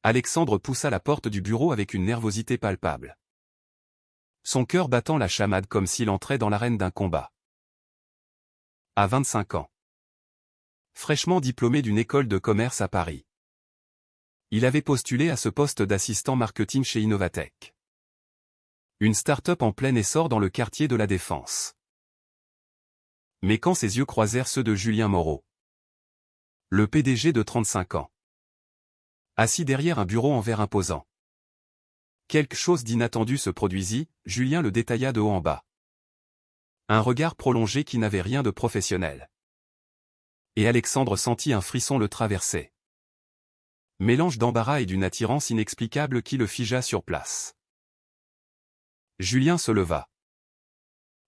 Alexandre poussa la porte du bureau avec une nervosité palpable. Son cœur battant la chamade comme s'il entrait dans l'arène d'un combat. À 25 ans. Fraîchement diplômé d'une école de commerce à Paris. Il avait postulé à ce poste d'assistant marketing chez Innovatech. Une start-up en plein essor dans le quartier de la Défense. Mais quand ses yeux croisèrent ceux de Julien Moreau, le PDG de 35 ans, assis derrière un bureau en verre imposant. Quelque chose d'inattendu se produisit, Julien le détailla de haut en bas. Un regard prolongé qui n'avait rien de professionnel. Et Alexandre sentit un frisson le traverser. Mélange d'embarras et d'une attirance inexplicable qui le figea sur place. Julien se leva,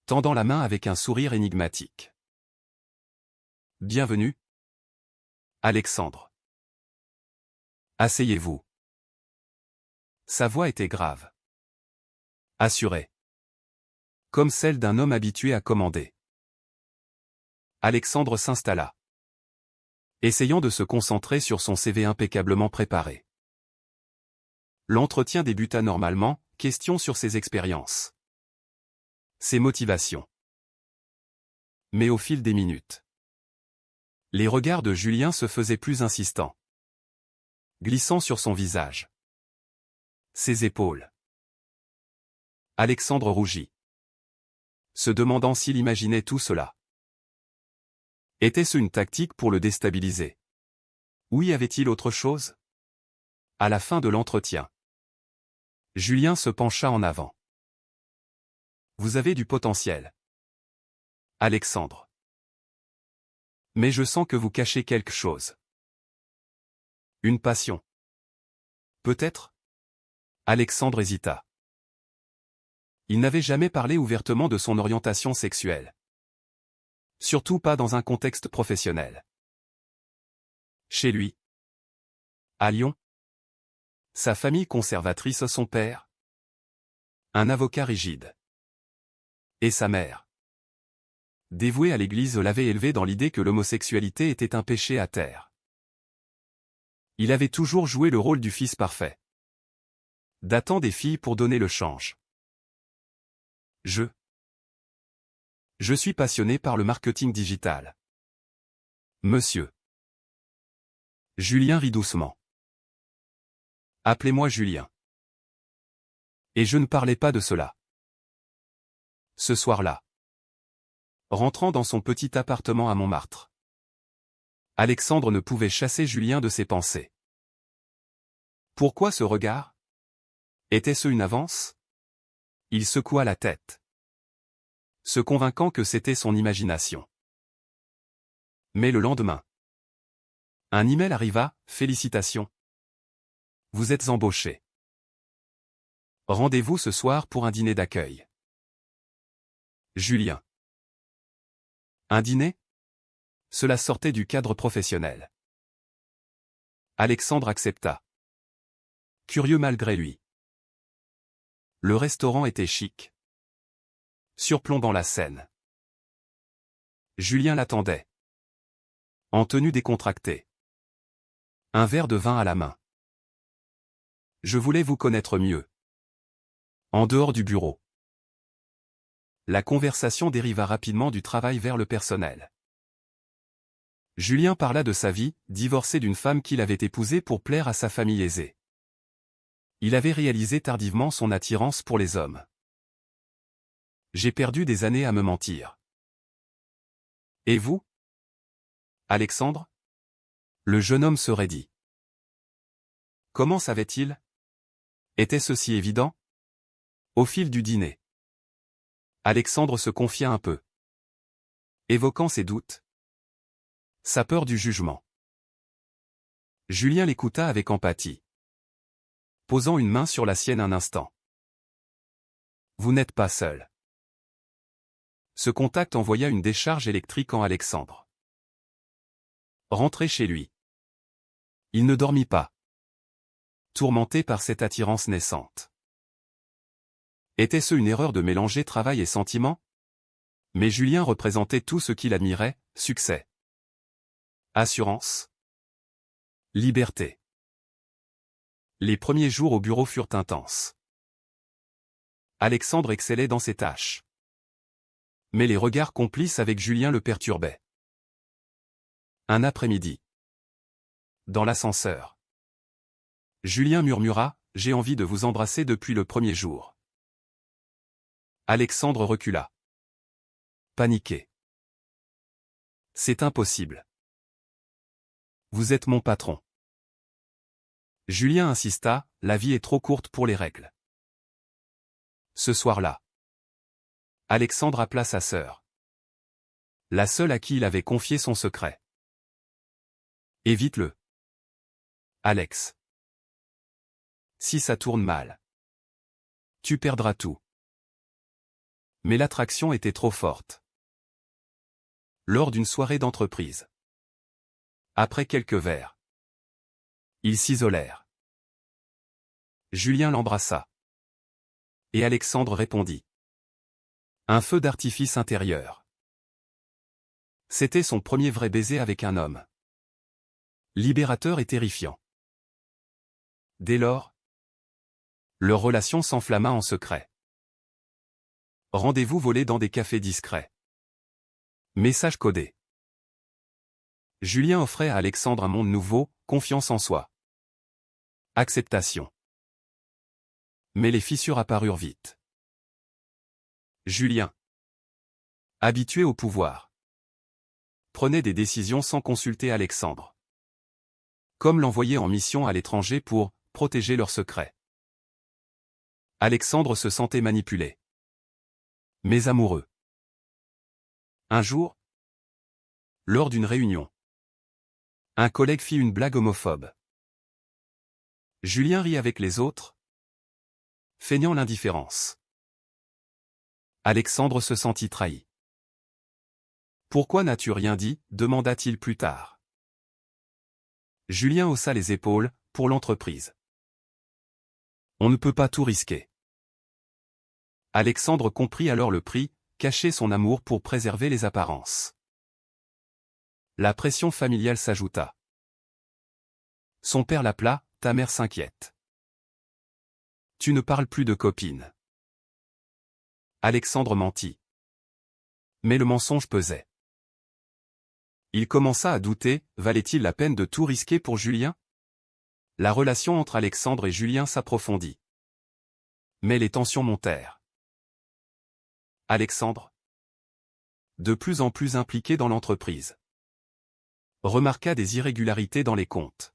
tendant la main avec un sourire énigmatique. « Bienvenue, Alexandre. Asseyez-vous. » Sa voix était grave. Assurée. Comme celle d'un homme habitué à commander. Alexandre s'installa, essayant de se concentrer sur son CV impeccablement préparé. L'entretien débuta normalement, question sur ses expériences. Ses motivations. Mais au fil des minutes, les regards de Julien se faisaient plus insistants, glissant sur son visage. Ses épaules. Alexandre rougit, se demandant s'il imaginait tout cela. Était-ce une tactique pour le déstabiliser? Ou y avait-il autre chose? À la fin de l'entretien, Julien se pencha en avant. Vous avez du potentiel, Alexandre. Mais je sens que vous cachez quelque chose. Une passion. Peut-être? Alexandre hésita. Il n'avait jamais parlé ouvertement de son orientation sexuelle. Surtout pas dans un contexte professionnel. Chez lui. À Lyon. Sa famille conservatrice, son père. Un avocat rigide. Et sa mère. Dévouée à l'Église, l'avait élevé dans l'idée que l'homosexualité était un péché à terre. Il avait toujours joué le rôle du fils parfait. Datant des filles pour donner le change. Je suis passionné par le marketing digital. Monsieur. Julien rit doucement. Appelez-moi Julien. Et je ne parlais pas de cela. Ce soir-là, rentrant dans son petit appartement à Montmartre, Alexandre ne pouvait chasser Julien de ses pensées. Pourquoi ce regard? Était-ce une avance? Il secoua la tête, se convainquant que c'était son imagination. Mais le lendemain, un email arriva, félicitations. Vous êtes embauché. Rendez-vous ce soir pour un dîner d'accueil. Julien. Un dîner? Cela sortait du cadre professionnel. Alexandre accepta. Curieux malgré lui. Le restaurant était chic, surplombant la scène. Julien l'attendait, en tenue décontractée. Un verre de vin à la main. Je voulais vous connaître mieux. En dehors du bureau. La conversation dériva rapidement du travail vers le personnel. Julien parla de sa vie, divorcé d'une femme qu'il avait épousée pour plaire à sa famille aisée. Il avait réalisé tardivement son attirance pour les hommes. J'ai perdu des années à me mentir. Et vous? Alexandre? Le jeune homme se raidit. Comment savait-il? Était-ce si évident? Au fil du dîner, Alexandre se confia un peu, évoquant ses doutes, sa peur du jugement. Julien l'écouta avec empathie, posant une main sur la sienne un instant. Vous n'êtes pas seul. Ce contact envoya une décharge électrique en Alexandre. Rentré chez lui, il ne dormit pas, tourmenté par cette attirance naissante. Était-ce une erreur de mélanger travail et sentiment? Mais Julien représentait tout ce qu'il admirait, succès, assurance, liberté. Les premiers jours au bureau furent intenses. Alexandre excellait dans ses tâches. Mais les regards complices avec Julien le perturbaient. Un après-midi. Dans l'ascenseur. Julien murmura, « J'ai envie de vous embrasser depuis le premier jour. » Alexandre recula. Paniqué. « C'est impossible. Vous êtes mon patron. » Julien insista, « La vie est trop courte pour les règles. » Ce soir-là. Alexandre appela sa sœur. La seule à qui il avait confié son secret. « Évite-le. Alex. Si ça tourne mal. Tu perdras tout. » Mais l'attraction était trop forte. Lors d'une soirée d'entreprise. Après quelques verres. Ils s'isolèrent. Julien l'embrassa. Et Alexandre répondit. Un feu d'artifice intérieur. C'était son premier vrai baiser avec un homme. Libérateur et terrifiant. Dès lors, leur relation s'enflamma en secret. Rendez-vous volé dans des cafés discrets. Message codé. Julien offrait à Alexandre un monde nouveau, confiance en soi. Acceptation. Mais les fissures apparurent vite. Julien, habitué au pouvoir, prenait des décisions sans consulter Alexandre. Comme l'envoyer en mission à l'étranger pour protéger leurs secrets. Alexandre se sentait manipulé. Mais amoureux. Un jour, lors d'une réunion, un collègue fit une blague homophobe. Julien rit avec les autres, feignant l'indifférence. Alexandre se sentit trahi. « Pourquoi n'as-tu rien dit ?» demanda-t-il plus tard. Julien haussa les épaules, « Pour l'entreprise. On ne peut pas tout risquer. » Alexandre comprit alors le prix, cacher son amour pour préserver les apparences. La pression familiale s'ajouta. Son père l'appela, « Ta mère s'inquiète. Tu ne parles plus de copine. » Alexandre mentit. Mais le mensonge pesait. Il commença à douter, valait-il la peine de tout risquer pour Julien? La relation entre Alexandre et Julien s'approfondit. Mais les tensions montèrent. Alexandre, de plus en plus impliqué dans l'entreprise, remarqua des irrégularités dans les comptes.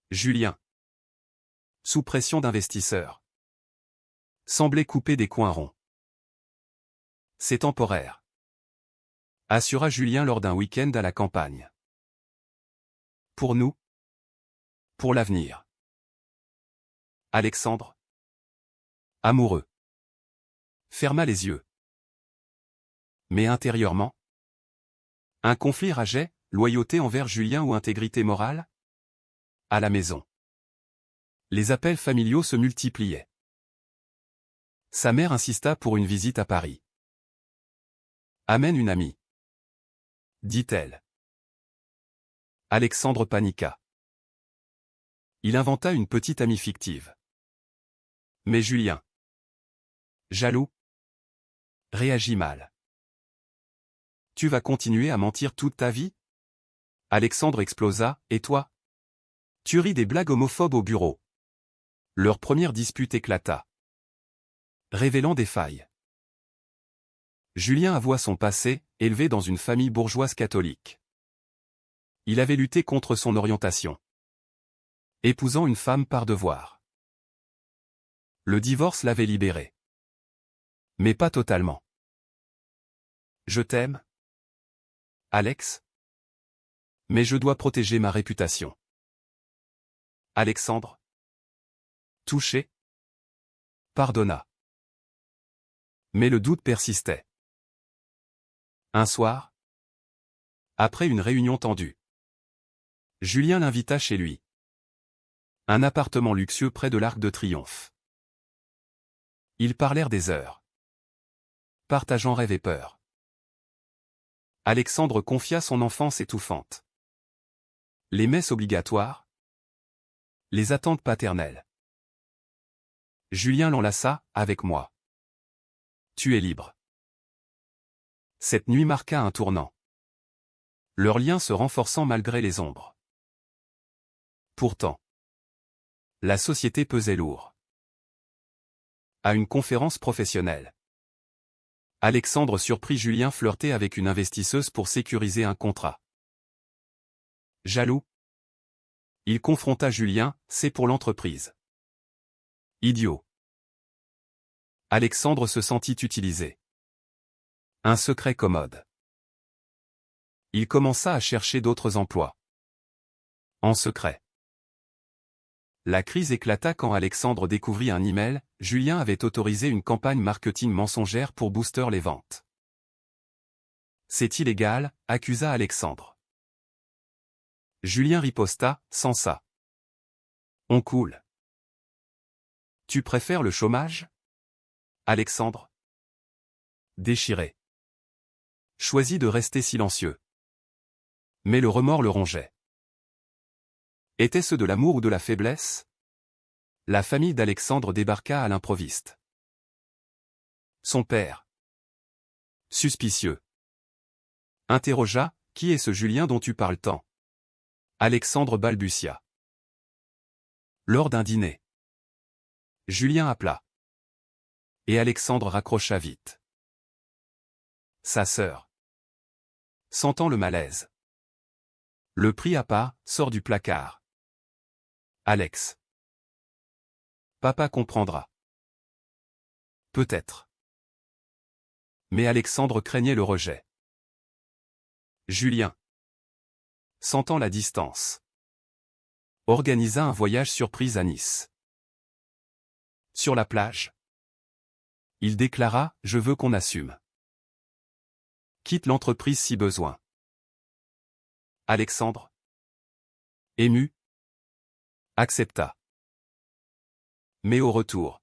Julien, sous pression d'investisseurs, semblait couper des coins ronds. C'est temporaire, assura Julien lors d'un week-end à la campagne. Pour nous, pour l'avenir. Alexandre, amoureux, ferma les yeux. Mais intérieurement, un conflit rageait, loyauté envers Julien ou intégrité morale? À la maison, les appels familiaux se multipliaient. Sa mère insista pour une visite à Paris. Amène une amie, dit-elle. Alexandre paniqua. Il inventa une petite amie fictive. Mais Julien, jaloux, réagit mal. Tu vas continuer à mentir toute ta vie? Alexandre explosa, et toi? Tu ris des blagues homophobes au bureau. Leur première dispute éclata, révélant des failles. Julien avoua son passé, élevé dans une famille bourgeoise catholique. Il avait lutté contre son orientation, épousant une femme par devoir. Le divorce l'avait libéré. Mais pas totalement. Je t'aime, Alex, mais je dois protéger ma réputation. Alexandre, touché, pardonna. Mais le doute persistait. Un soir, après une réunion tendue, Julien l'invita chez lui. Un appartement luxueux près de l'Arc de Triomphe. Ils parlèrent des heures, partageant rêves et peurs. Alexandre confia son enfance étouffante. Les messes obligatoires, Les attentes paternelles. Julien l'enlaça, avec moi. Tu es libre. Cette nuit marqua un tournant. Leur lien se renforçant malgré les ombres. Pourtant, la société pesait lourd. À une conférence professionnelle, Alexandre surprit Julien flirter avec une investisseuse pour sécuriser un contrat. Jaloux? Il confronta Julien, c'est pour l'entreprise. Idiot. Alexandre se sentit utilisé. Un secret commode. Il commença à chercher d'autres emplois. En secret. La crise éclata quand Alexandre découvrit un email, Julien avait autorisé une campagne marketing mensongère pour booster les ventes. C'est illégal, accusa Alexandre. Julien riposta, sans ça. On coule. Tu préfères le chômage? Alexandre. Déchiré. Choisit de rester silencieux. Mais le remords le rongeait. Était-ce de l'amour ou de la faiblesse? La famille d'Alexandre débarqua à l'improviste. Son père. Suspicieux. Interrogea, qui est ce Julien dont tu parles tant? Alexandre balbutia. Lors d'un dîner. Julien appela. Et Alexandre raccrocha vite. Sa sœur. Sentant le malaise. Le prit à part, sort du placard. Alex. Papa comprendra. Peut-être. Mais Alexandre craignait le rejet. Julien. Sentant la distance. Organisa un voyage surprise à Nice. Sur la plage. Il déclara, je veux qu'on assume. Quitte l'entreprise si besoin. Alexandre. Ému. Accepta. Mais au retour.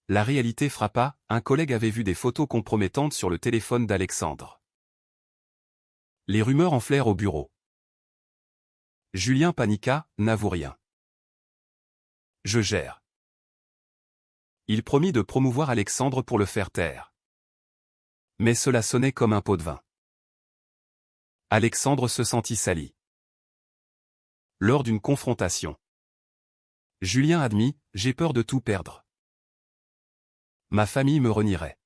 La réalité frappa, un collègue avait vu des photos compromettantes sur le téléphone d'Alexandre. Les rumeurs enflèrent au bureau. Julien paniqua, n'avoue rien. Je gère. Il promit de promouvoir Alexandre pour le faire taire. Mais cela sonnait comme un pot de vin. Alexandre se sentit sali. Lors d'une confrontation. Julien admit, j'ai peur de tout perdre. Ma famille me renierait.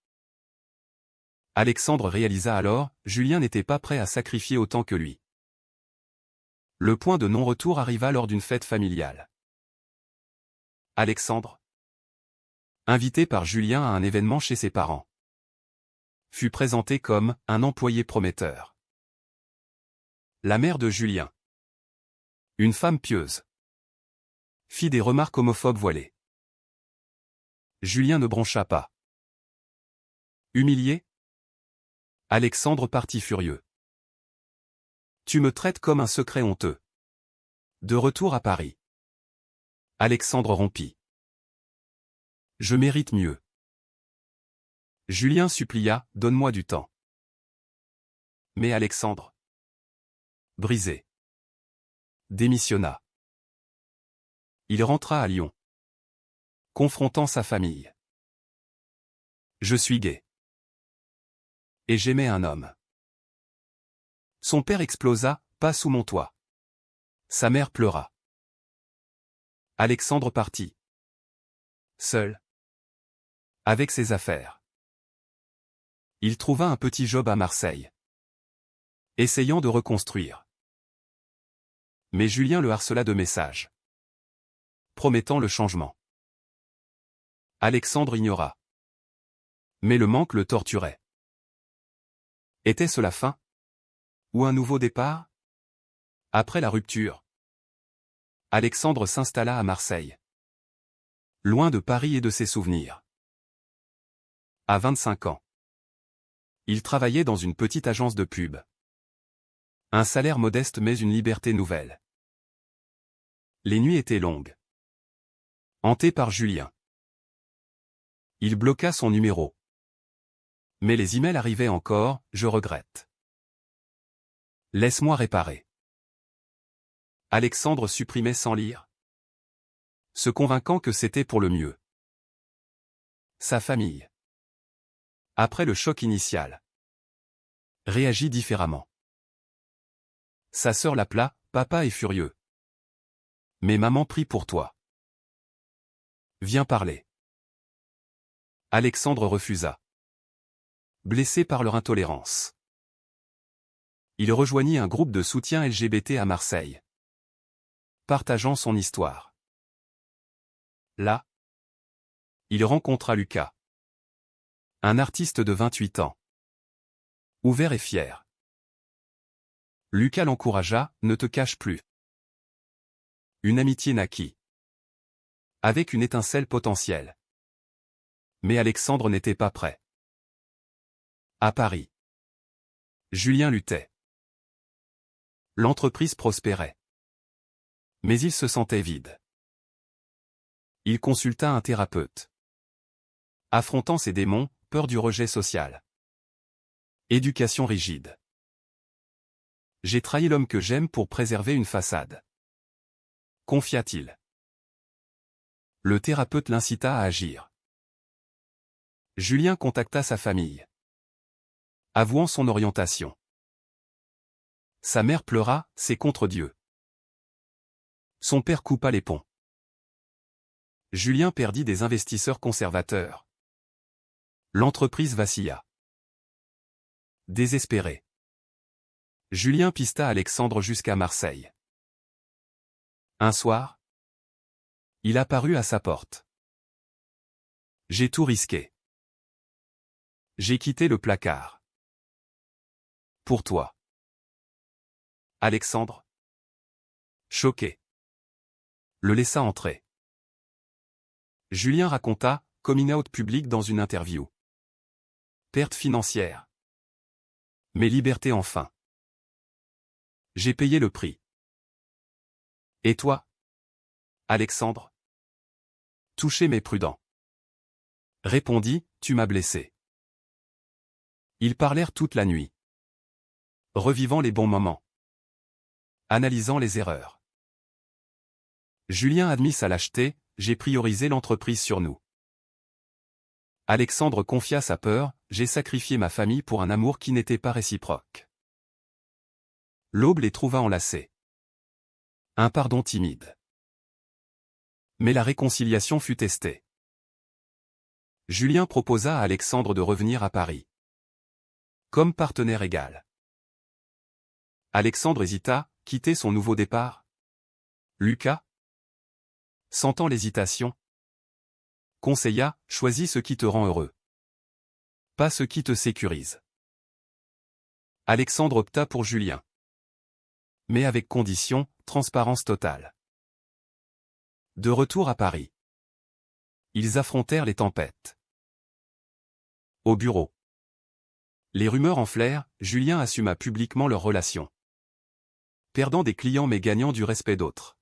Alexandre réalisa alors, Julien n'était pas prêt à sacrifier autant que lui. Le point de non-retour arriva lors d'une fête familiale. Alexandre, invité par Julien à un événement chez ses parents, fut présenté comme un employé prometteur. La mère de Julien, une femme pieuse, fit des remarques homophobes voilées. Julien ne broncha pas. Humilié? Alexandre partit furieux. Tu me traites comme un secret honteux. De retour à Paris. Alexandre rompit. Je mérite mieux. Julien supplia, donne-moi du temps. Mais Alexandre, brisé, démissionna. Il rentra à Lyon, confrontant sa famille. Je suis gay. Et j'aimais un homme. Son père explosa, pas sous mon toit. Sa mère pleura. Alexandre partit. Seul. Avec ses affaires. Il trouva un petit job à Marseille. Essayant de reconstruire. Mais Julien le harcela de messages. Promettant le changement. Alexandre ignora. Mais le manque le torturait. Était-ce la fin? Ou un nouveau départ? Après la rupture, Alexandre s'installa à Marseille. Loin de Paris et de ses souvenirs. À 25 ans. Il travaillait dans une petite agence de pub. Un salaire modeste mais une liberté nouvelle. Les nuits étaient longues. Hanté par Julien. Il bloqua son numéro. Mais les emails arrivaient encore, je regrette. Laisse-moi réparer. Alexandre supprimait sans lire. se convainquant que c'était pour le mieux. Sa famille, après le choc initial, réagit différemment. Sa sœur l'appela, « Papa est furieux. Mais maman prie pour toi. Viens parler. » Alexandre refusa, blessé par leur intolérance. Il rejoignit un groupe de soutien LGBT à Marseille, partageant son histoire. Là, il rencontra Lucas, un artiste de 28 ans, ouvert et fier. Lucas l'encouragea, « Ne te cache plus. » Une amitié naquit, avec une étincelle potentielle. Mais Alexandre n'était pas prêt. À Paris, Julien luttait. L'entreprise prospérait. Mais il se sentait vide. Il consulta un thérapeute. Affrontant ses démons, peur du rejet social. Éducation rigide. J'ai trahi l'homme que j'aime pour préserver une façade. Confia-t-il. Le thérapeute l'incita à agir. Julien contacta sa famille, avouant son orientation. Sa mère pleura, « C'est contre Dieu. » Son père coupa les ponts. Julien perdit des investisseurs conservateurs. L'entreprise vacilla. Désespéré, Julien pista Alexandre jusqu'à Marseille. Un soir, il apparut à sa porte. « J'ai tout risqué. J'ai quitté le placard. Pour toi. » Alexandre, choqué, le laissa entrer. Julien raconta, coming out public dans une interview. Perte financière. Mais liberté enfin. J'ai payé le prix. Et toi, Alexandre? Touché mais prudent. Répondit, tu m'as blessé. Ils parlèrent toute la nuit, revivant les bons moments, analysant les erreurs. Julien admit sa lâcheté, j'ai priorisé l'entreprise sur nous. Alexandre confia sa peur, j'ai sacrifié ma famille pour un amour qui n'était pas réciproque. L'aube les trouva enlacés. Un pardon timide. Mais la réconciliation fut testée. Julien proposa à Alexandre de revenir à Paris, comme partenaire égal. Alexandre hésita, quitter son nouveau départ. Lucas, sentant l'hésitation, conseilla, choisis ce qui te rend heureux, pas ce qui te sécurise. Alexandre opta pour Julien. Mais avec condition, transparence totale. De retour à Paris, ils affrontèrent les tempêtes. Au bureau, les rumeurs enflèrent, Julien assuma publiquement leur relation. Perdant des clients mais gagnant du respect d'autres.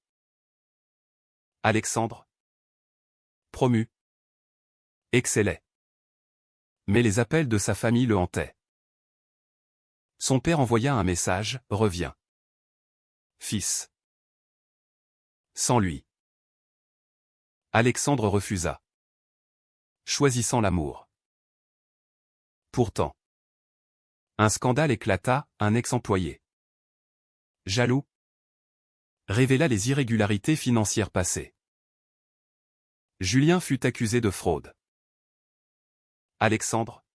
Alexandre, promu, excellait. Mais les appels de sa famille le hantaient. Son père envoya un message, reviens. Fils. Sans lui. Alexandre refusa, choisissant l'amour. Pourtant, un scandale éclata, un ex-employé, jaloux, révéla les irrégularités financières passées. Julien fut accusé de fraude. Alexandre,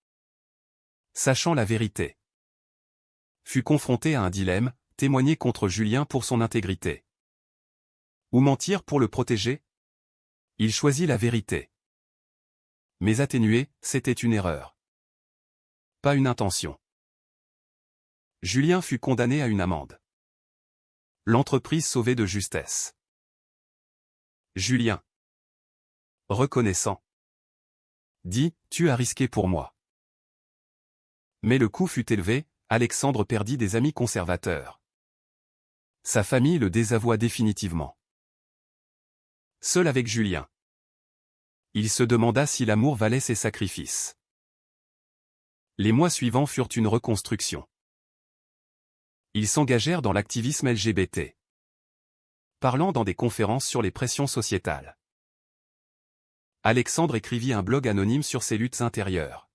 sachant la vérité, fut confronté à un dilemme, témoigner contre Julien pour son intégrité, ou mentir pour le protéger. Il choisit la vérité. Mais atténuer, c'était une erreur. Pas une intention. Julien fut condamné à une amende. L'entreprise sauvée de justesse. Julien, reconnaissant, dit, tu as risqué pour moi. Mais le coût fut élevé, Alexandre perdit des amis conservateurs. Sa famille le désavoua définitivement. Seul avec Julien, il se demanda si l'amour valait ses sacrifices. Les mois suivants furent une reconstruction. Ils s'engagèrent dans l'activisme LGBT, parlant dans des conférences sur les pressions sociétales. Alexandre écrivit un blog anonyme sur ses luttes intérieures.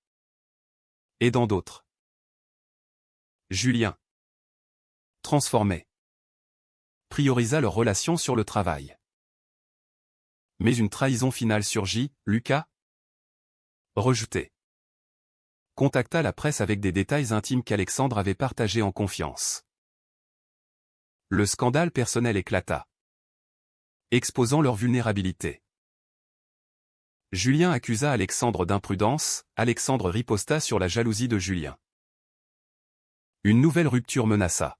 Et dans d'autres. Julien, transformé, priorisa leur relation sur le travail. Mais une trahison finale surgit, Lucas, rejeté, contacta la presse avec des détails intimes qu'Alexandre avait partagés en confiance. Le scandale personnel éclata, exposant leur vulnérabilité. Julien accusa Alexandre d'imprudence, Alexandre riposta sur la jalousie de Julien. Une nouvelle rupture menaça.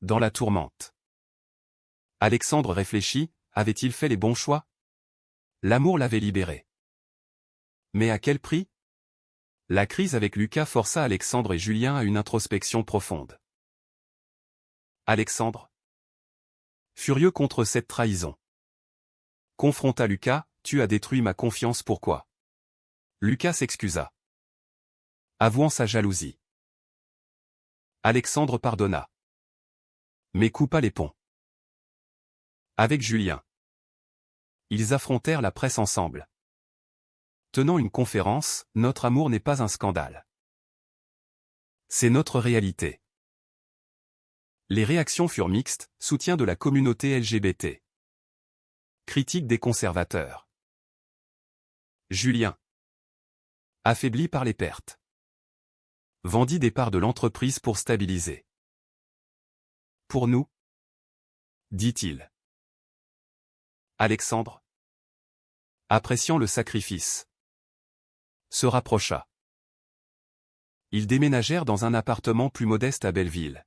Dans la tourmente. Alexandre réfléchit, avait-il fait les bons choix? L'amour l'avait libéré. Mais à quel prix? La crise avec Lucas força Alexandre et Julien à une introspection profonde. Alexandre, furieux contre cette trahison, confronta Lucas, tu as détruit ma confiance, pourquoi? Lucas s'excusa, avouant sa jalousie. Alexandre pardonna, mais coupa les ponts. Avec Julien, ils affrontèrent la presse ensemble. Tenant une conférence, notre amour n'est pas un scandale. C'est notre réalité. Les réactions furent mixtes, soutien de la communauté LGBT. Critique des conservateurs. Julien, affaibli par les pertes, vendit des parts de l'entreprise pour stabiliser. Pour nous, dit-il. Alexandre, appréciant le sacrifice, se rapprocha. Ils déménagèrent dans un appartement plus modeste à Belleville.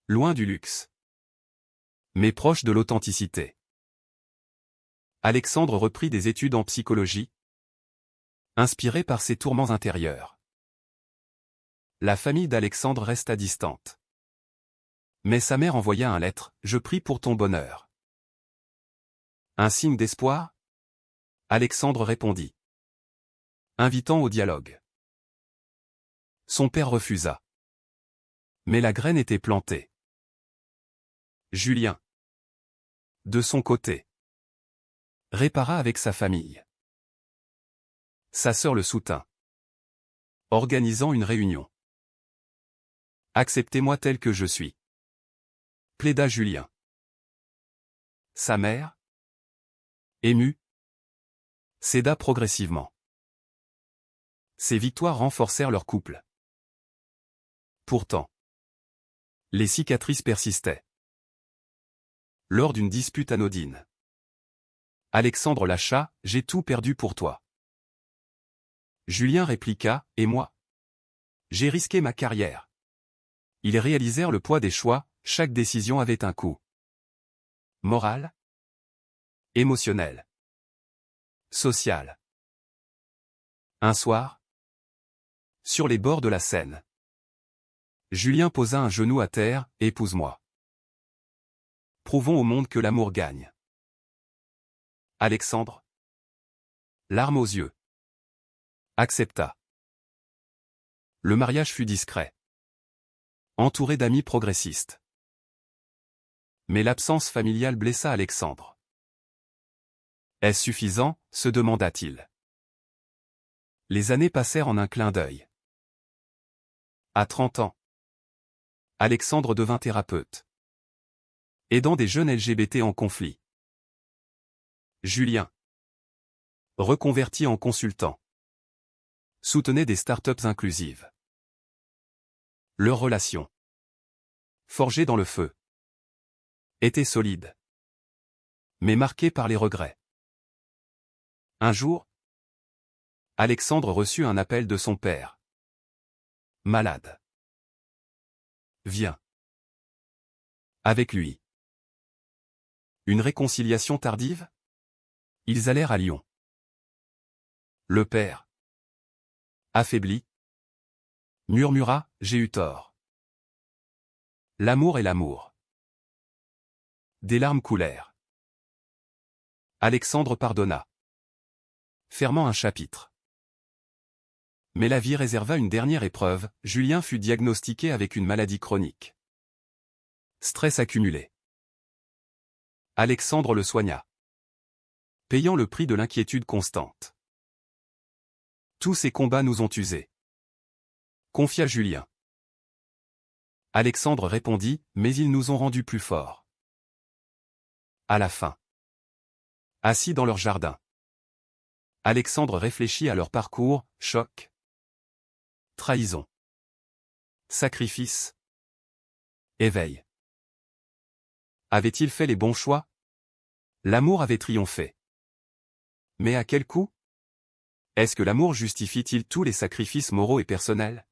Loin du luxe, mais proche de l'authenticité. Alexandre reprit des études en psychologie, inspiré par ses tourments intérieurs. La famille d'Alexandre resta distante. Mais sa mère envoya un lettre, je prie pour ton bonheur. Un signe d'espoir? Alexandre répondit, invitant au dialogue. Son père refusa. Mais la graine était plantée. Julien, de son côté, répara avec sa famille. Sa sœur le soutint, organisant une réunion. Acceptez-moi tel que je suis, plaida Julien. Sa mère, émue, céda progressivement. Ces victoires renforcèrent leur couple. Pourtant, les cicatrices persistaient. Lors d'une dispute anodine, Alexandre lâcha, j'ai tout perdu pour toi. Julien répliqua, et moi? J'ai risqué ma carrière. Ils réalisèrent le poids des choix, chaque décision avait un coût. Moral, émotionnel, social. Un soir, sur les bords de la Seine, Julien posa un genou à terre, épouse-moi. Prouvons au monde que l'amour gagne. Alexandre, larmes aux yeux, accepta. Le mariage fut discret, entouré d'amis progressistes. Mais l'absence familiale blessa Alexandre. Est-ce suffisant, se demanda-t-il. Les années passèrent en un clin d'œil. À 30 ans, Alexandre devint thérapeute, aidant des jeunes LGBT en conflit. Julien, reconverti en consultant, soutenait des startups inclusives. Leur relation, forgée dans le feu, était solide, mais marquée par les regrets. Un jour, Alexandre reçut un appel de son père. Malade. Viens. Avec lui. Une réconciliation tardive? Ils allèrent à Lyon. Le père, affaibli, murmura, j'ai eu tort. L'amour est l'amour. Des larmes coulèrent. Alexandre pardonna, fermant un chapitre. Mais la vie réserva une dernière épreuve, Julien fut diagnostiqué avec une maladie chronique. Stress accumulé. Alexandre le soigna. payant le prix de l'inquiétude constante. Tous ces combats nous ont usés. Confia Julien. Alexandre répondit, mais ils nous ont rendus plus forts. À la fin. Assis dans leur jardin. Alexandre réfléchit à leur parcours, choc. Trahison. Sacrifice. Éveil. Avait-il fait les bons choix? L'amour avait triomphé. Mais à quel coût? Est-ce que l'amour justifie-t-il tous les sacrifices moraux et personnels?